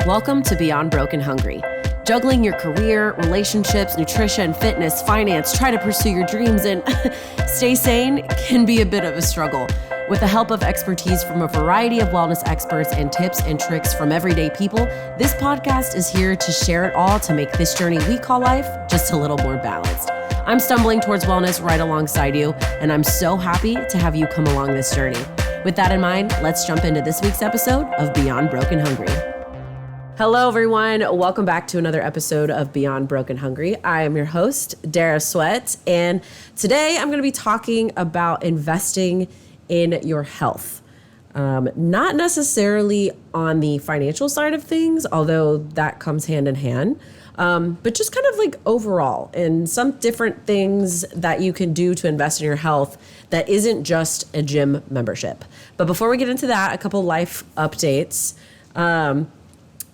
Welcome to Beyond Broken Hungry. Juggling your career, relationships, nutrition, fitness, finance, try to pursue your dreams, and stay sane can be a bit of a struggle. With the help of expertise from a variety of wellness experts and tips and tricks from everyday people, this podcast is here to share it all to make this journey we call life just a little more balanced. I'm stumbling towards wellness right alongside you, and I'm so happy to have you come along this journey. With that in mind, let's jump into this week's episode of Beyond Broken Hungry. Hello, everyone. Welcome back to another episode of Beyond Broken Hungry. I am your host, Dara Sweat, and today I'm going to be talking about investing in your health. Not necessarily on the financial side of things, although that comes hand in hand, but just kind of like overall and some different things that you can do to invest in your health that isn't just a gym membership. But before we get into that, a couple life updates.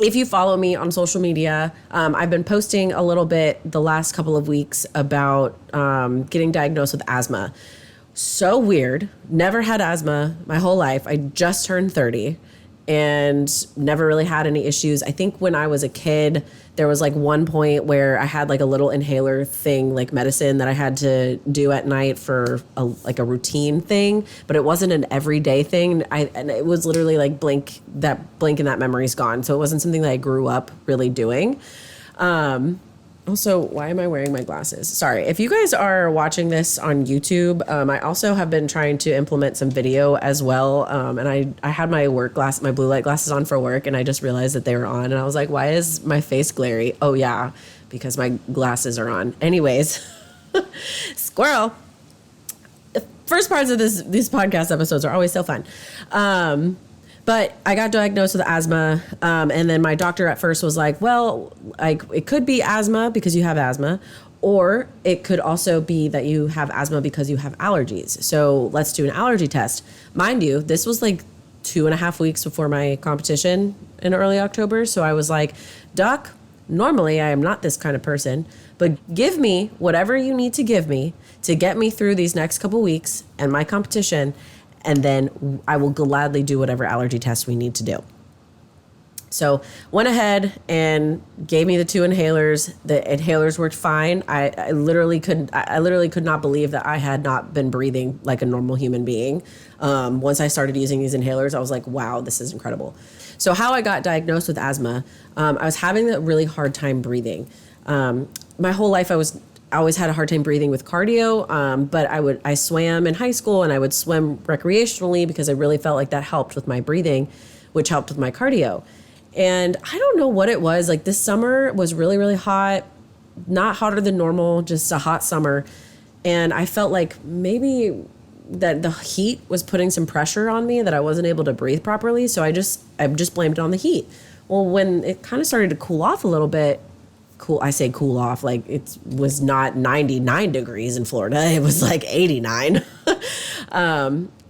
If you follow me on social media, I've been posting a little bit the last couple of weeks about getting diagnosed with asthma. So weird. Never had asthma my whole life. I just turned 30 and never really had any issues. I think when I was a kid, there was like one point where I had like a little inhaler thing, like medicine that I had to do at night for a routine thing, but it wasn't an everyday thing. And it was literally like blink and that memory's gone. So it wasn't something that I grew up really doing. Also, why am I wearing my glasses? Sorry. If you guys are watching this on YouTube, I also have been trying to implement some video as well. And I had my my blue light glasses on for work, and I just realized that they were on. And I was like, why is my face glary? Oh, yeah, because my glasses are on. Anyways, squirrel. The first parts of these podcast episodes are always so fun. But I got diagnosed with asthma, and then my doctor at first was like, well, like it could be asthma because you have asthma, or it could also be that you have asthma because you have allergies. So let's do an allergy test. Mind you, this was like 2.5 weeks before my competition in early October. So I was like, Doc, normally I am not this kind of person, but give me whatever you need to give me to get me through these next couple weeks and my competition, and then I will gladly do whatever allergy test we need to do. So went ahead and gave me the 2 inhalers. The inhalers worked fine. I literally could not believe that I had not been breathing like a normal human being. Once I started using these inhalers, I was like, wow, this is incredible. So how I got diagnosed with asthma, I was having a really hard time breathing. My whole life I always had a hard time breathing with cardio, but I swam in high school and I would swim recreationally because I really felt like that helped with my breathing, which helped with my cardio. And I don't know what it was. Like this summer was really, really hot, not hotter than normal, just a hot summer. And I felt like maybe that the heat was putting some pressure on me that I wasn't able to breathe properly. So I just blamed it on the heat. Well, when it kind of started to cool off a little bit, I say cool off, like it was not 99 degrees in Florida. It was like 89.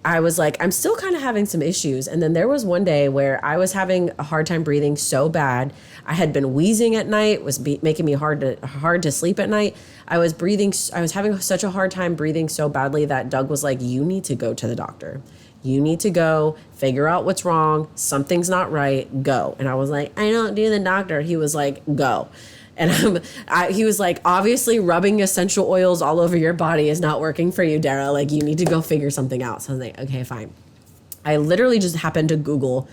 I was like, I'm still kind of having some issues. And then there was one day where I was having a hard time breathing so bad. I had been wheezing at night, was making me hard to sleep at night. I was having such a hard time breathing so badly that Doug was like, you need to go to the doctor. You need to go figure out what's wrong. Something's not right. Go. And I was like, I don't do the doctor. He was like, go. And he was like, obviously rubbing essential oils all over your body is not working for you, Dara. Like, you need to go figure something out. So I was like, okay, fine. I literally just happened to Google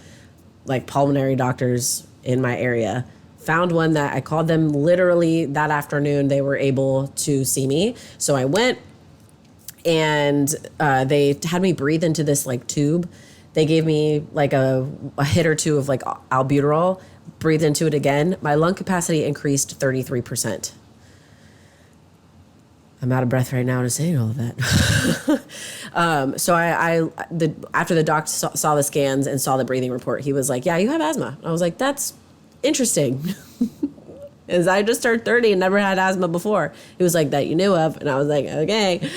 like pulmonary doctors in my area. Found one that I called them literally that afternoon. They were able to see me. So I went and they had me breathe into this like tube. They gave me like a hit or two of like albuterol. Breathed into it again. My lung capacity increased 33%. I'm out of breath right now to say all of that. So after the doc saw the scans and saw the breathing report, he was like, yeah, you have asthma. I was like, that's interesting. As I just turned 30 and never had asthma before. He was like, that you knew of. And I was like, okay.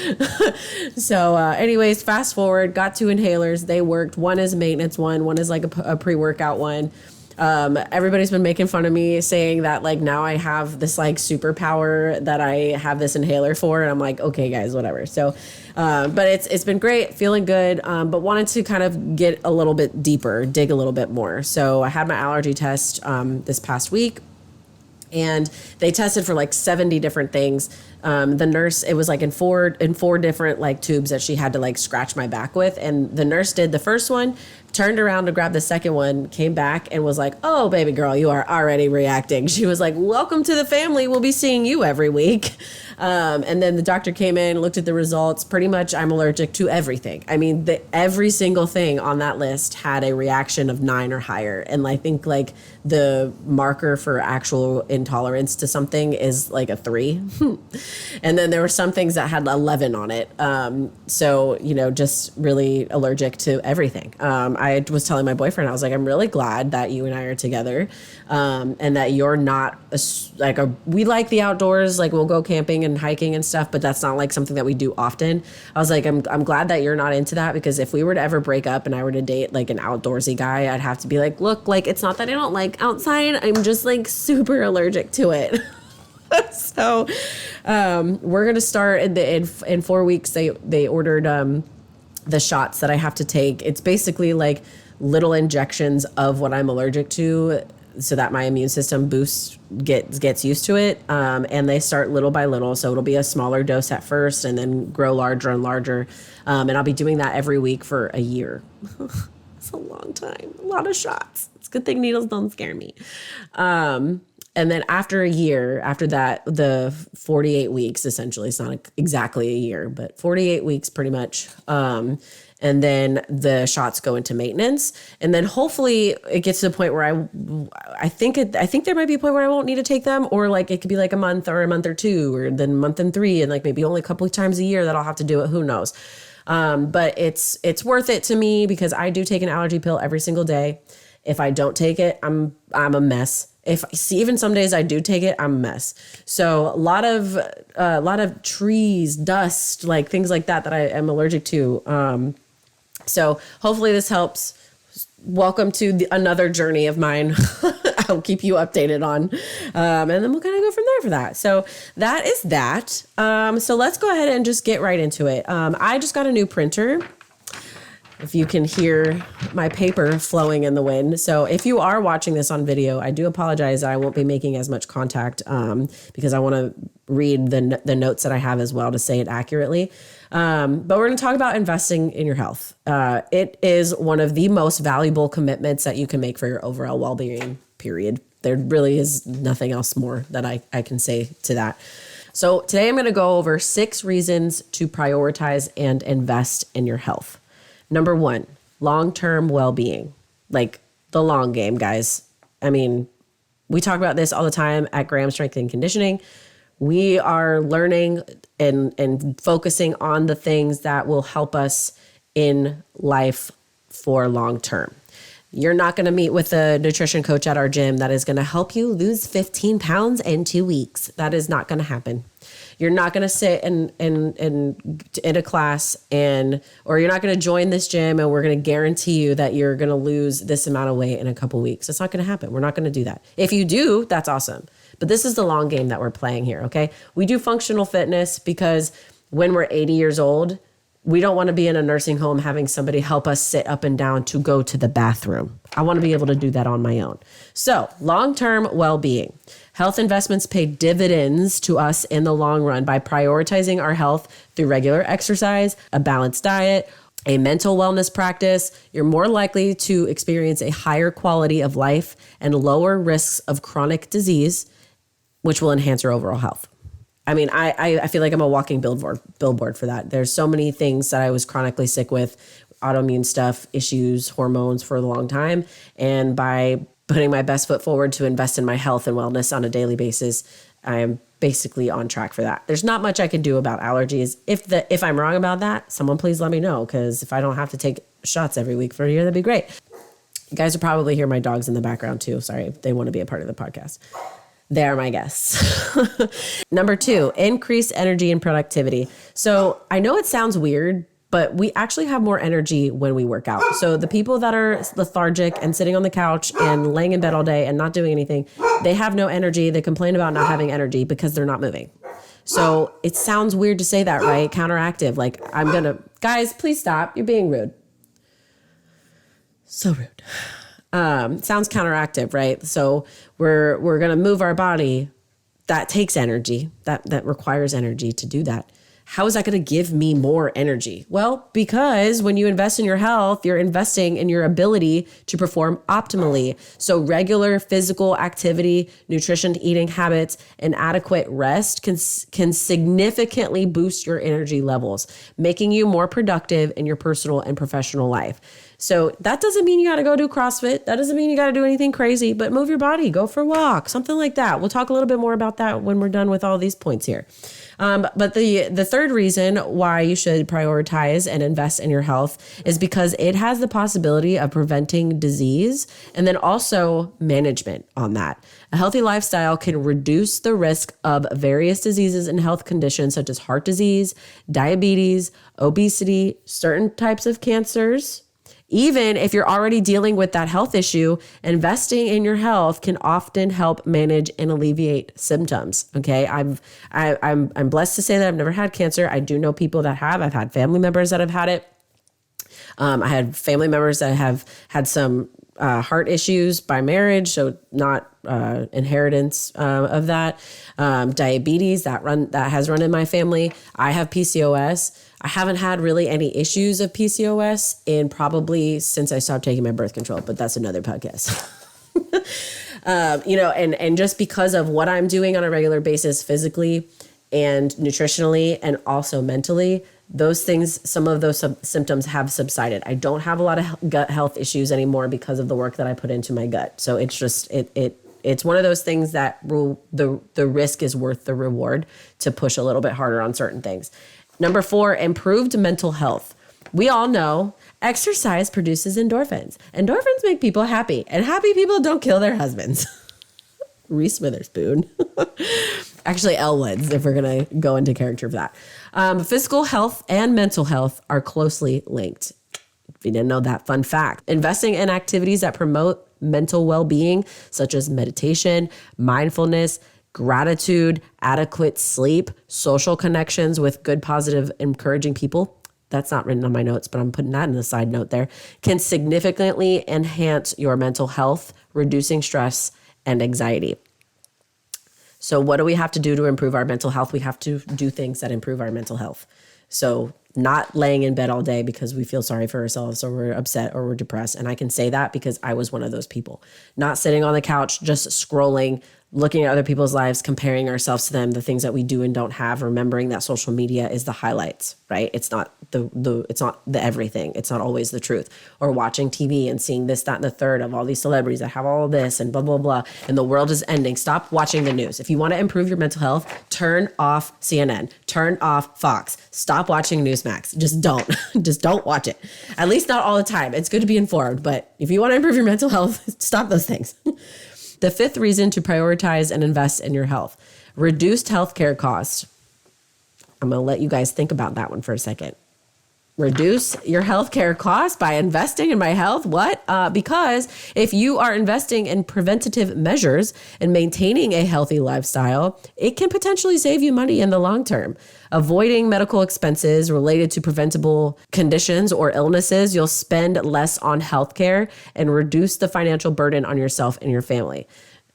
So anyways, fast forward, got 2 inhalers. They worked. One is a maintenance one. One is like a pre-workout one. Everybody's been making fun of me saying that like now I have this like superpower that I have this inhaler for. And I'm like, okay, guys, whatever. So, but it's been great, feeling good, but wanted to kind of get a little bit deeper, dig a little bit more. So I had my allergy test this past week. And they tested for like 70 different things. The nurse, it was like in four different like tubes that she had to like scratch my back with. And the nurse did the first one, turned around to grab the second one, came back and was like, oh, baby girl, you are already reacting. She was like, welcome to the family. We'll be seeing you every week. And then the doctor came in, looked at the results. Pretty much I'm allergic to everything. I mean, every single thing on that list had a reaction of 9 or higher. And I think like the marker for actual intolerance to something is like a 3. And then there were some things that had 11 on it. So, just really allergic to everything. I was telling my boyfriend, I was like, I'm really glad that you and I are together, and that you're not we like the outdoors, like we'll go camping and hiking and stuff, but that's not like something that we do often. I was like, I'm glad that you're not into that, because if we were to ever break up and I were to date like an outdoorsy guy, I'd have to be like, look, like it's not that I don't like outside, I'm just like super allergic to it. So we're gonna start in 4 weeks. They ordered the shots that I have to take. It's basically like little injections of what I'm allergic to, so that my immune system gets used to it. And they start little by little. So it'll be a smaller dose at first and then grow larger and larger. And I'll be doing that every week for a year. It's a long time, a lot of shots. It's a good thing needles don't scare me. And then after a year, after that, the 48 weeks, essentially, it's not exactly a year, but 48 weeks pretty much. And then the shots go into maintenance. And then hopefully it gets to the point where I think there might be a point where I won't need to take them, or like it could be like a month or 2, or then a month and 3, and like maybe only a couple of times a year that I'll have to do it. Who knows? But it's worth it to me, because I do take an allergy pill every single day. If I don't take it, I'm a mess. Even some days I do take it, I'm a mess. So a lot of trees, dust, like things like that I am allergic to. So hopefully this helps. Welcome to another journey of mine. I'll keep you updated on. And then we'll kind of go from there for that. So that is that. So let's go ahead and just get right into it. I just got a new printer. If you can hear my paper flowing in the wind. So if you are watching this on video, I do apologize that I won't be making as much contact, because I want to read the notes that I have as well to say it accurately. But we're going to talk about investing in your health. It is one of the most valuable commitments that you can make for your overall well-being, period. There really is nothing else more that I can say to that. So today I'm going to go over 6 reasons to prioritize and invest in your health. Number 1, long-term well-being, like the long game, guys. I mean, we talk about this all the time at Graham Strength and Conditioning. We are learning and focusing on the things that will help us in life for long-term. You're not going to meet with a nutrition coach at our gym that is going to help you lose 15 pounds in 2 weeks. That is not going to happen. You're not going to sit in a class or you're not going to join this gym and we're going to guarantee you that you're going to lose this amount of weight in a couple weeks. It's not going to happen. We're not going to do that. If you do, that's awesome. But this is the long game that we're playing here, okay? We do functional fitness because when we're 80 years old, we don't want to be in a nursing home having somebody help us sit up and down to go to the bathroom. I want to be able to do that on my own. So, long-term well-being. Health investments pay dividends to us in the long run by prioritizing our health through regular exercise, a balanced diet, a mental wellness practice. You're more likely to experience a higher quality of life and lower risks of chronic disease, which will enhance your overall health. I mean, I feel like I'm a walking billboard for that. There's so many things that I was chronically sick with, autoimmune stuff, issues, hormones for a long time. And by putting my best foot forward to invest in my health and wellness on a daily basis, I am basically on track for that. There's not much I can do about allergies. If I'm wrong about that, someone please let me know, because if I don't have to take shots every week for a year, that'd be great. You guys will probably hear my dogs in the background too. Sorry, they want to be a part of the podcast. They're my guests. Number 2, increase energy and productivity. So I know it sounds weird, but we actually have more energy when we work out. So the people that are lethargic and sitting on the couch and laying in bed all day and not doing anything, they have no energy. They complain about not having energy because they're not moving. So it sounds weird to say that, right? Counteractive. Like guys, please stop. You're being rude. So rude. Sounds counteractive, right? So we're going to move our body. That takes energy. That requires energy to do that. How is that going to give me more energy? Well, because when you invest in your health, you're investing in your ability to perform optimally. So regular physical activity, nutrition, eating habits, and adequate rest can significantly boost your energy levels, making you more productive in your personal and professional life. So that doesn't mean you got to go do CrossFit. That doesn't mean you got to do anything crazy, but move your body, go for a walk, something like that. We'll talk a little bit more about that when we're done with all these points here. But the third reason why you should prioritize and invest in your health is because it has the possibility of preventing disease and then also management on that. A healthy lifestyle can reduce the risk of various diseases and health conditions such as heart disease, diabetes, obesity, certain types of cancers. Even if you're already dealing with that health issue, investing in your health can often help manage and alleviate symptoms. Okay, I'm blessed to say that I've never had cancer. I do know people that have. I've had family members that have had it. I had family members that have had some heart issues by marriage, so not inheritance of that. Diabetes that has run in my family. I have PCOS. I haven't had really any issues of PCOS in probably since I stopped taking my birth control, but that's another podcast. And just because of what I'm doing on a regular basis physically and nutritionally and also mentally, those things, some of those symptoms have subsided. I don't have a lot of gut health issues anymore because of the work that I put into my gut. So it's just, it's one of those things that the risk is worth the reward to push a little bit harder on certain things. Number 4, improved mental health. We all know exercise produces endorphins. Endorphins make people happy, and happy people don't kill their husbands. Reese Witherspoon. Actually, Elle Woods, if we're going to go into character for that. Physical health and mental health are closely linked. If you didn't know that, fun fact. Investing in activities that promote mental well-being, such as meditation, mindfulness, gratitude, adequate sleep, social connections with good, positive, encouraging people. That's not written on my notes, but I'm putting that in the side note there. Can significantly enhance your mental health, reducing stress and anxiety. So what do we have to do to improve our mental health? We have to do things that improve our mental health. So not laying in bed all day because we feel sorry for ourselves or we're upset or we're depressed. And I can say that because I was one of those people. Not sitting on the couch, just scrolling, looking at other people's lives, comparing ourselves to them, the things that we do and don't have, remembering that social media is the highlights, right? It's not it's not the everything. It's not always the truth. Or watching TV and seeing this, that, and the third of all these celebrities that have all of this and blah, blah, blah. And the world is ending. Stop watching the news. If you want to improve your mental health, turn off CNN, turn off Fox, stop watching Newsmax. Just don't. Just don't watch it. At least not all the time. It's good to be informed. But if you want to improve your mental health, stop those things. The 5th reason to prioritize and invest in your health, reduced healthcare costs. I'm going to let you guys think about that one for a second. Reduce your healthcare costs by investing in my health. What? Because if you are investing in preventative measures and maintaining a healthy lifestyle, it can potentially save you money in the long term. Avoiding medical expenses related to preventable conditions or illnesses, you'll spend less on healthcare and reduce the financial burden on yourself and your family.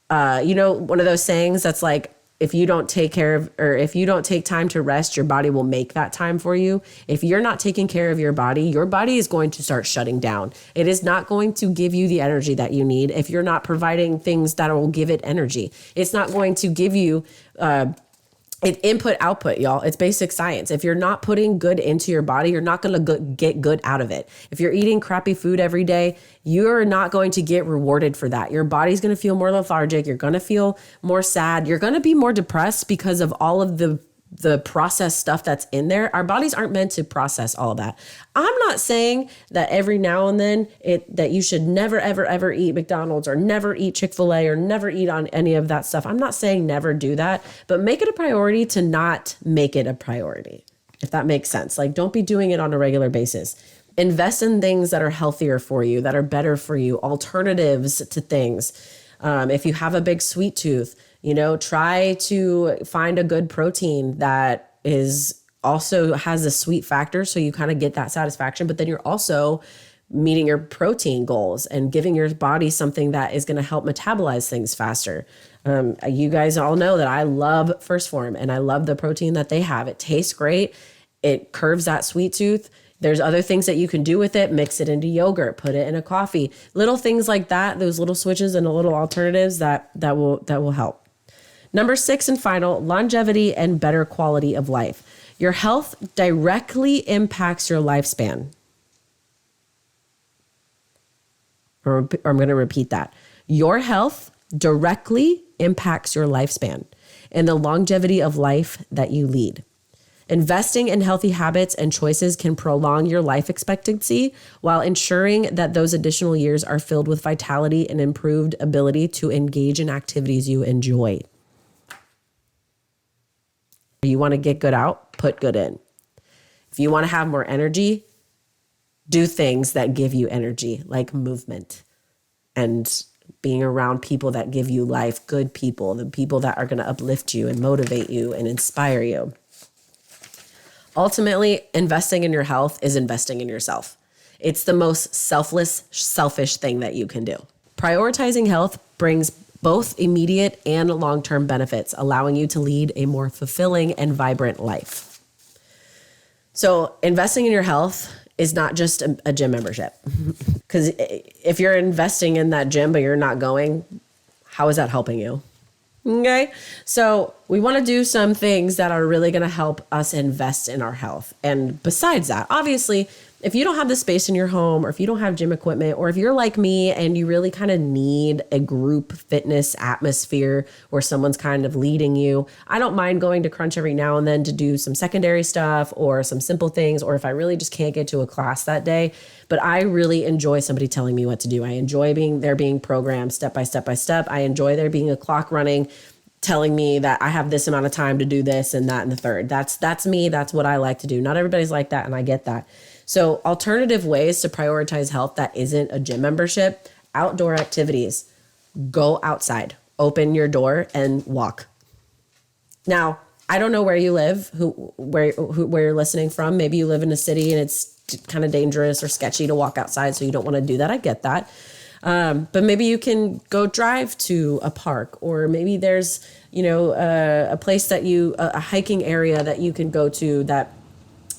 One of those sayings that's like, if you don't take care of, or if you don't take time to rest, your body will make that time for you. If you're not taking care of your body is going to start shutting down. It is not going to give you the energy that you need if you're not providing things that will give it energy. It's not going to give you input output, y'all. It's basic science. If you're not putting good into your body, you're not going to get good out of it. If you're eating crappy food every day, you're not going to get rewarded for that. Your body's going to feel more lethargic. You're going to feel more sad. You're going to be more depressed because of all of the processed stuff that's in there. Our bodies aren't meant to process all of that. I'm not saying that every now and then that you should never, ever, ever eat McDonald's or never eat Chick-fil-A or never eat on any of that stuff. I'm not saying never do that, but make it a priority to not make it a priority. if that makes sense. Like, don't be doing it on a regular basis. Invest in things that are healthier for you, that are better for you, alternatives to things. If you have a big sweet tooth, try to find a good protein that is also has a sweet factor, so you kind of get that satisfaction, but then you're also meeting your protein goals and giving your body something that is going to help metabolize things faster. You guys all know that I love First Form, and I love the protein that they have. It tastes great. It curves that sweet tooth. There's other things that you can do with it. Mix it into yogurt, put it in a coffee, little things like that. Those little switches and the little alternatives that will help. Number 6 and final, longevity and better quality of life. Your health directly impacts your lifespan. Or I'm going to repeat that. Your health directly impacts your lifespan and the longevity of life that you lead. Investing in healthy habits and choices can prolong your life expectancy while ensuring that those additional years are filled with vitality and improved ability to engage in activities you enjoy. If you want to get good out, put good in. If you want to have more energy, do things that give you energy, like movement and being around people that give you life, good people, the people that are going to uplift you and motivate you and inspire you. Ultimately, investing in your health is investing in yourself. It's the most selfish thing that you can do. Prioritizing health brings both immediate and long-term benefits, allowing you to lead a more fulfilling and vibrant life. So investing in your health is not just a gym membership. Because if you're investing in that gym but you're not going, how is that helping you? Okay, so we want to do some things that are really going to help us invest in our health. And besides that, obviously, if you don't have the space in your home, or if you don't have gym equipment, or if you're like me and you really kind of need a group fitness atmosphere where someone's kind of leading you, I don't mind going to Crunch every now and then to do some secondary stuff or some simple things, or if I really just can't get to a class that day. But I really enjoy somebody telling me what to do. I enjoy being programmed step by step by step. I enjoy there being a clock running, telling me that I have this amount of time to do this and that and the third. That's me. That's what I like to do. Not everybody's like that, and I get that. So alternative ways to prioritize health that isn't a gym membership, outdoor activities. Go outside, open your door and walk. Now, I don't know where you live, where you're listening from. Maybe you live in a city and it's kind of dangerous or sketchy to walk outside, so you don't want to do that. I get that. But maybe you can go drive to a park, or maybe there's, a place that a hiking area that you can go to that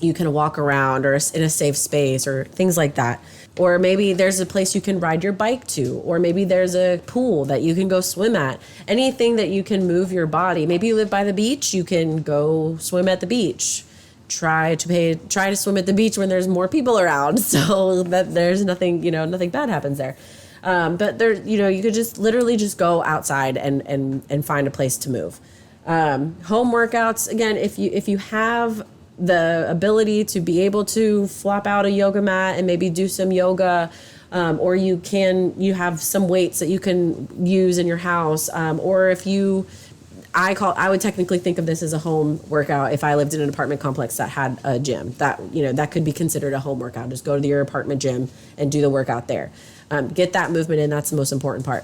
you can walk around, or in a safe space, or things like that. Or maybe there's a place you can ride your bike to, or maybe there's a pool that you can go swim at. Anything that you can move your body. Maybe you live by the beach, you can go swim at the beach. Try to swim at the beach when there's more people around, so that there's nothing bad happens there. But there, you could just literally just go outside and find a place to move. Home workouts, again, if you have the ability to be able to flop out a yoga mat and maybe do some yoga, or you have some weights that you can use in your house, or if I would technically think of this as a home workout if I lived in an apartment complex that had a gym. That could be considered a home workout. Just go to your apartment gym and do the workout there. Get that movement in. That's the most important part.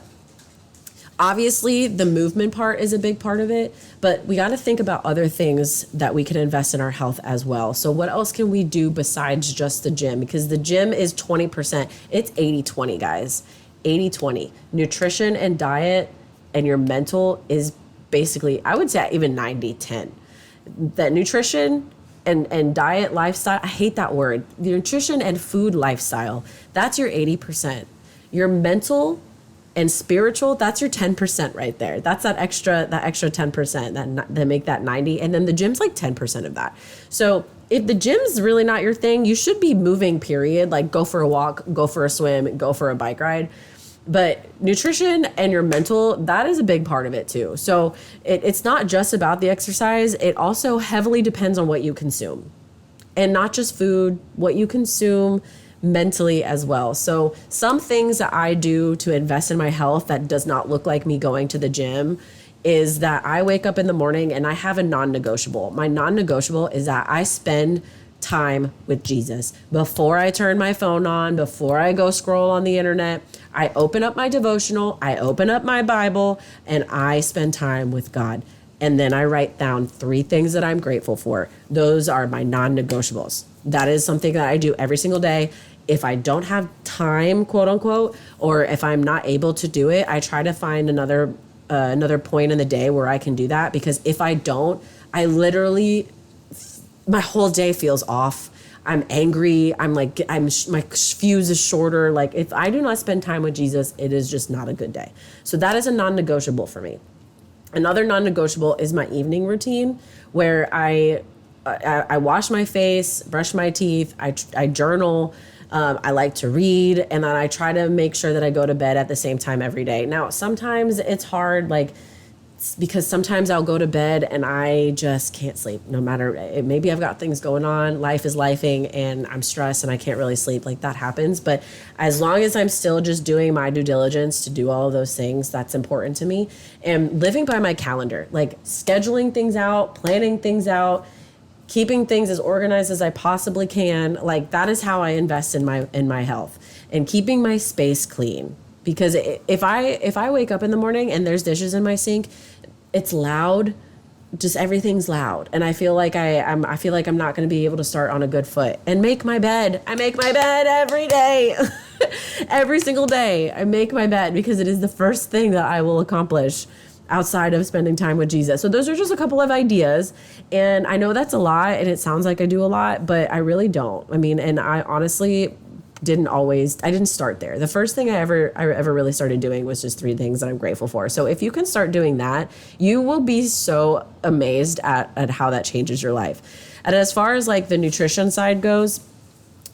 Obviously, the movement part is a big part of it, but we got to think about other things that we can invest in our health as well. So what else can we do besides just the gym? Because the gym is 20%. It's 80-20, guys. 80-20. Nutrition and diet and your mental is basically, I would say even 90-10. That nutrition and diet lifestyle, I hate that word. The nutrition and food lifestyle, that's your 80%. Your mental and spiritual, that's your 10% right there. That's that extra 10% that make that 90. And then the gym's like 10% of that. So if the gym's really not your thing, you should be moving, period. Like go for a walk, go for a swim, go for a bike ride. But nutrition and your mental, that is a big part of it too. So it's not just about the exercise. It also heavily depends on what you consume. And not just food, what you consume mentally as well. So some things that I do to invest in my health that does not look like me going to the gym is that I wake up in the morning and I have a non-negotiable. My non-negotiable is that I spend time with Jesus. Before I turn my phone on, before I go scroll on the internet, I open up my devotional, I open up my Bible, and I spend time with God. And then I write down 3 things that I'm grateful for. Those are my non-negotiables. That is something that I do every single day. If I don't have time, quote unquote, or if I'm not able to do it, I try to find another point in the day where I can do that. Because if I don't, I literally, my whole day feels off. I'm angry. My fuse is shorter. Like if I do not spend time with Jesus, it is just not a good day. So that is a non-negotiable for me. Another non-negotiable is my evening routine, where I wash my face, brush my teeth, I journal. I like to read, and then I try to make sure that I go to bed at the same time every day. Now, sometimes it's hard, because sometimes I'll go to bed and I just can't sleep. No matter, maybe I've got things going on, life is lifing, and I'm stressed and I can't really sleep. Like that happens. But as long as I'm still just doing my due diligence to do all of those things, that's important to me. And living by my calendar, like scheduling things out, planning things out, keeping things as organized as I possibly can. Like that is how I invest in my health, and keeping my space clean. Because if I wake up in the morning and there's dishes in my sink, it's loud, just everything's loud, and I feel like I'm not going to be able to start on a good foot. And make my bed. I make my bed every day. Every single day I make my bed, because it is the first thing that I will accomplish outside of spending time with Jesus. So those are just a couple of ideas. And I know that's a lot and it sounds like I do a lot, but I really don't. I mean, and I honestly I didn't start there. The first thing I ever really started doing was just 3 things that I'm grateful for. So if you can start doing that, you will be so amazed at how that changes your life. And as far as like the nutrition side goes,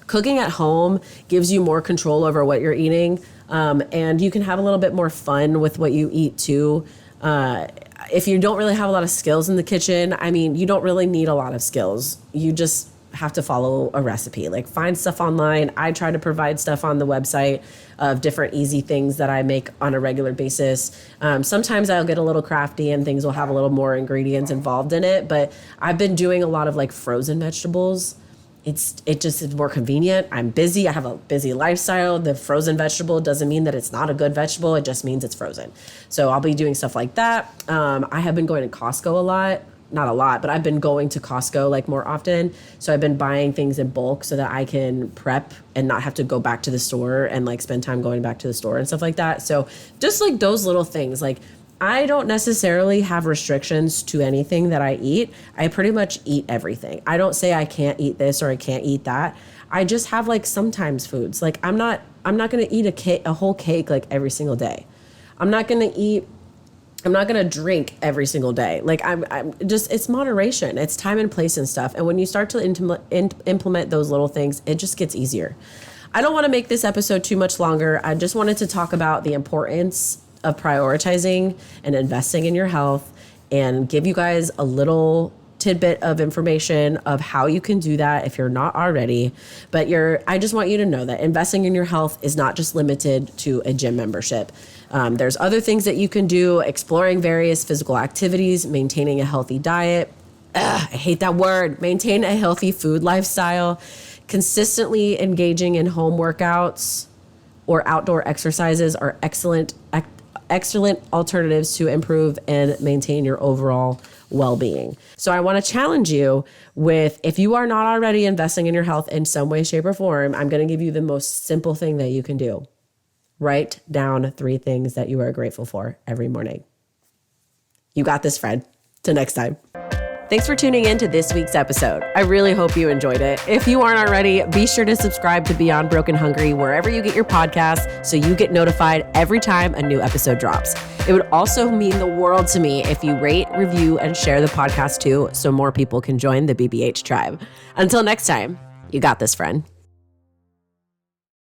cooking at home gives you more control over what you're eating. And you can have a little bit more fun with what you eat too. If you don't really have a lot of skills in the kitchen, I mean, you don't really need a lot of skills. You just have to follow a recipe. Like find stuff online. I try to provide stuff on the website of different easy things that I make on a regular basis. Sometimes I'll get a little crafty and things will have a little more ingredients involved in it, but I've been doing a lot of like frozen vegetables. It just is more convenient. I'm busy. I have a busy lifestyle. The frozen vegetable doesn't mean that it's not a good vegetable. It just means it's frozen. So I'll be doing stuff like that. I have been going to Costco a lot. Not a lot, but I've been going to Costco like more often. So I've been buying things in bulk so that I can prep and not have to go back to the store and like spend time going back to the store and stuff like that. So just like those little things, like I don't necessarily have restrictions to anything that I eat. I pretty much eat everything. I don't say I can't eat this or I can't eat that. I just have like sometimes foods. Like I'm not going to eat a whole cake like every single day. I'm not going to drink every single day. Like I'm just, it's moderation. It's time and place and stuff. And when you start to implement those little things, it just gets easier. I don't want to make this episode too much longer. I just wanted to talk about the importance of prioritizing and investing in your health and give you guys a little tidbit of information of how you can do that if you're not already. But I just want you to know that investing in your health is not just limited to a gym membership. There's other things that you can do, exploring various physical activities, maintaining a healthy diet. I hate that word. Maintain a healthy food lifestyle, consistently engaging in home workouts or outdoor exercises are excellent alternatives to improve and maintain your overall well-being. So I want to challenge you with, if you are not already investing in your health in some way, shape, or form, I'm going to give you the most simple thing that you can do. Write down 3 things that you are grateful for every morning. You got this, friend. Till next time. Thanks for tuning in to this week's episode. I really hope you enjoyed it. If you aren't already, be sure to subscribe to Beyond Broken Hungry wherever you get your podcasts so you get notified every time a new episode drops. It would also mean the world to me if you rate, review, and share the podcast too so more people can join the BBH tribe. Until next time, you got this, friend.